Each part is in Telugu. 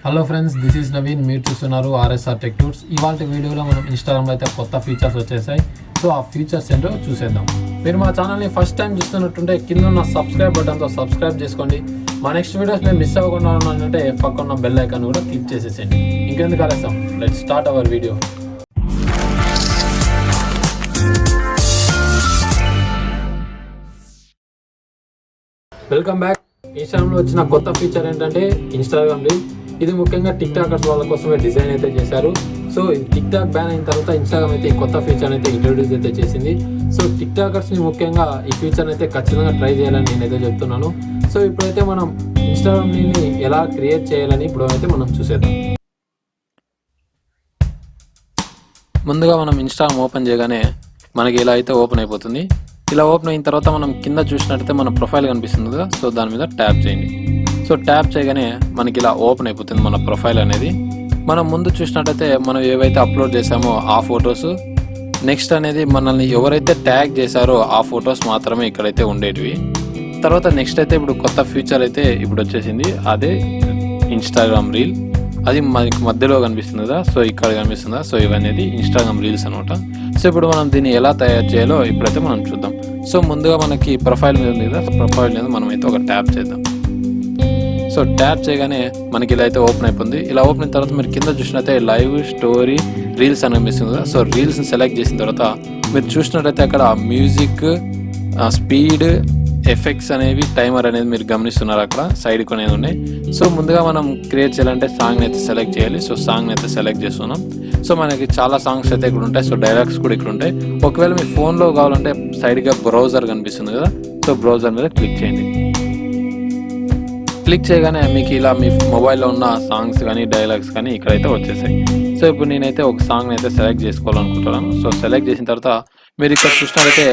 Hello friends, this is Naveen. మీరు చూస్తున్నారు ఆర్ఎస్ఆర్ టెక్ టూర్స్. ఇవాళ వీడియోలో మనం ఇన్స్టాగ్రామ్లో అయితే కొత్త ఫీచర్స్ వచ్చేసాయి. సో ఆ ఫీచర్స్ ఏంటో చూసేద్దాం. మీరు మా ఛానల్ని ఫస్ట్ టైం చూస్తున్నట్టుంటే కింద ఉన్న సబ్స్క్రైబ్ బటన్తో సబ్స్క్రైబ్ చేసుకోండి. మా నెక్స్ట్ వీడియోస్ మేము మిస్ అవ్వకుండా ఉన్నానంటే పక్కన బెల్ ఐకాన్ కూడా క్లిక్ చేసేసేయండి. ఇంకెందుకు ఆలస్యం, let's start our video. Welcome back. ఇన్స్టాగ్రామ్లో వచ్చిన కొత్త ఫీచర్ ఏంటంటే ఇన్స్టాగ్రామ్ రీల్. ఇది ముఖ్యంగా టిక్ టాకర్స్ వాళ్ళ కోసమే డిజైన్ అయితే చేశారు. సో టిక్ టాక్ బ్యాన్ అయిన తర్వాత ఇన్స్టాగ్రామ్ అయితే ఈ కొత్త ఫీచర్ అయితే ఇంట్రొడ్యూస్ అయితే చేసింది. సో టిక్ టాకర్స్ని ముఖ్యంగా ఈ ఫీచర్ అయితే ఖచ్చితంగా ట్రై చేయాలని నేనైతే చెప్తున్నాను. సో ఇప్పుడైతే మనం ఇన్స్టాగ్రామ్ రీల్ని ఎలా క్రియేట్ చేయాలని ఇప్పుడు అయితే మనం చూసేద్దాం. ముందుగా మనం ఇన్స్టాగ్రామ్ ఓపెన్ చేయగానే మనకి ఇలా అయితే ఓపెన్ అయిపోతుంది. ఇలా ఓపెన్ అయిన తర్వాత మనం కింద చూసినట్టయితే మన ప్రొఫైల్ కనిపిస్తుంది కదా, సో దాని మీద ట్యాప్ చేయండి. సో ట్యాప్ చేయగానే మనకి ఇలా ఓపెన్ అయిపోతుంది మన ప్రొఫైల్ అనేది. మనం ముందు చూసినట్టయితే మనం ఏవైతే అప్లోడ్ చేసామో ఆ ఫొటోస్, నెక్స్ట్ అనేది మనల్ని ఎవరైతే ట్యాగ్ చేశారో ఆ ఫొటోస్ మాత్రమే ఇక్కడైతే ఉండేటివి. తర్వాత నెక్స్ట్ అయితే ఇప్పుడు కొత్త ఫీచర్ అయితే ఇప్పుడు వచ్చేసింది, అదే ఇన్స్టాగ్రామ్ రీల్. అది మనకి మధ్యలో కనిపిస్తుంది కదా, సో ఇక్కడ కనిపిస్తుందా. సో ఇవన్నీ ఇన్స్టాగ్రామ్ రీల్స్ అనమాట. సో ఇప్పుడు మనం దీన్ని ఎలా తయారు చేయాలో ఇప్పుడైతే మనం చూద్దాం. సో ముందుగా మనకి ప్రొఫైల్ మీద ఉంది కదా, ప్రొఫైల్ మీద మనం అయితే ఒక ట్యాప్ చేద్దాం. సో ట్యాప్ చేయగానే మనకి ఇలా అయితే ఓపెన్ అయిపోయింది. ఇలా ఓపెన్ అయిన తర్వాత మీరు కింద చూసినట్టయితే లైవ్, స్టోరీ, రీల్స్ అని కనిపిస్తుంది కదా. సో రీల్స్ని సెలెక్ట్ చేసిన తర్వాత మీరు చూసినట్టయితే అక్కడ మ్యూజిక్, స్పీడ్, ఎఫెక్ట్స్ అనేవి, టైమర్ అనేది మీరు గమనిస్తున్నారు అక్కడ సైడ్ కొనేది ఉన్నాయి. సో ముందుగా మనం క్రియేట్ చేయాలంటే సాంగ్ అయితే సెలెక్ట్ చేయాలి. సో సాంగ్ అయితే సెలెక్ట్ చేస్తున్నాం. సో మనకి చాలా సాంగ్స్ అయితే ఇక్కడ ఉంటాయి. సో డైలాగ్స్ కూడా ఇక్కడ ఉంటాయి. ఒకవేళ మీ ఫోన్లో కావాలంటే సైడ్గా బ్రౌజర్ కనిపిస్తుంది కదా, సో బ్రౌజర్ మీద క్లిక్ చేయండి. క్లిక్ చేయగానే మీకు ఇలా మీ మొబైల్లో ఉన్న సాంగ్స్ కానీ డైలాగ్స్ కానీ ఇక్కడైతే వచ్చేసాయి. సో ఇప్పుడు నేనైతే ఒక సాంగ్ అయితే సెలెక్ట్ చేసుకోవాలనుకుంటున్నాను. సో సెలెక్ట్ చేసిన తర్వాత మీరు ఇక్కడ చూసినట్లయితే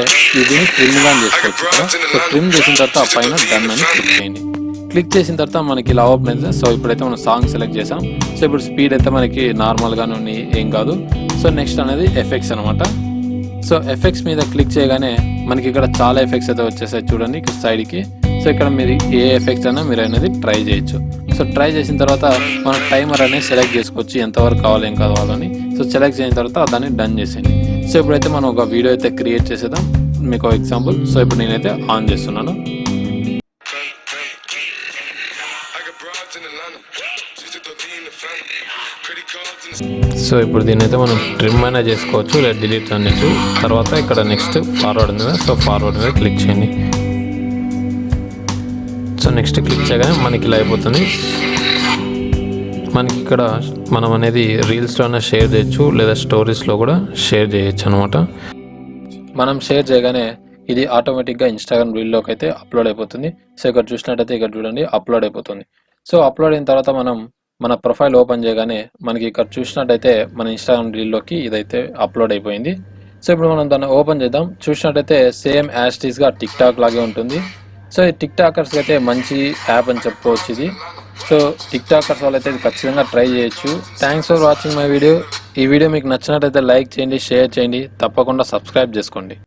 దీన్ని ట్రిమ్ గా చేసుకోవచ్చు కదా. సో ట్రిమ్ చేసిన తర్వాత పైన డన్ అని క్లిక్ చేయండి. క్లిక్ చేసిన తర్వాత మనకి ఇలా ఓపెన్ అయితే, సో ఇప్పుడైతే మనం సాంగ్ సెలెక్ట్ చేసాం. సో ఇప్పుడు స్పీడ్ అయితే మనకి నార్మల్గానే ఉంది, ఏం కాదు. సో నెక్స్ట్ అనేది ఎఫెక్ట్స్ అనమాట. సో ఎఫెక్ట్స్ మీద క్లిక్ చేయగానే మనకి ఇక్కడ చాలా ఎఫెక్ట్స్ అయితే వచ్చేసాయి చూడండి ఇక్కడ సైడ్కి. సో ఇక్కడ మీరు ఏ ఎఫెక్ట్స్ అయినా మీరు అనేది ట్రై చేయొచ్చు. సో ట్రై చేసిన తర్వాత మనం టైమర్ అనేది సెలెక్ట్ చేసుకోవచ్చు, ఎంతవరకు కావాలి ఏం కావాలని. సో సెలెక్ట్ చేసిన తర్వాత దాన్ని డన్ చేసేయండి. సో ఇప్పుడైతే మనం ఒక వీడియో అయితే క్రియేట్ చేసేద్దాం. మీకు ఎగ్జాంపుల్. సో ఇప్పుడు నేనైతే ఆన్ చేస్తున్నాను. సో ఇప్పుడు దీన్ని అయితే మనం ట్రిమ్ అయినా చేసుకోవచ్చు, లేదా డిలీట్ చేయొచ్చు. తర్వాత ఇక్కడ నెక్స్ట్ ఫార్వర్డ్ ఉంది కదా, సో ఫార్వర్డ్ మీద క్లిక్ చేయండి. సో నెక్స్ట్ క్లిక్ చేయగానే మనకి ఇలా అయిపోతుంది. మనకి ఇక్కడ మనం అనేది రీల్స్లోనే షేర్ చేయొచ్చు, లేదా స్టోరీస్లో కూడా షేర్ చేయొచ్చు అనమాట. మనం షేర్ చేయగానే ఇది ఆటోమేటిక్గా ఇన్స్టాగ్రామ్ రీల్లోకి అయితే అప్లోడ్ అయిపోతుంది. సో ఇక్కడ చూసినట్టయితే ఇక్కడ చూడండి అప్లోడ్ అయిపోతుంది. సో అప్లోడ్ అయిన తర్వాత మనం మన ప్రొఫైల్ ఓపెన్ చేయగానే మనకి ఇక్కడ చూసినట్టయితే మన ఇన్స్టాగ్రామ్ రీల్లోకి ఇదైతే అప్లోడ్ అయిపోయింది. సో ఇప్పుడు మనం దాన్ని ఓపెన్ చేద్దాం. చూసినట్టయితే సేమ్ యాజ్ ఇట్ ఈస్గా టిక్ టాక్ లాగే ఉంటుంది. సో ఈ టిక్ టాకర్స్కి అయితే మంచి యాప్ అని చెప్పుకోవచ్చు ఇది. సో టిక్ టాకర్స్ వాళ్ళైతే ఇది ఖచ్చితంగా ట్రై చేయొచ్చు. Thanks for watching my video. ఈ వీడియో మీకు నచ్చినట్టయితే లైక్ చేయండి, షేర్ చేయండి, తప్పకుండా సబ్స్క్రైబ్ చేసుకోండి.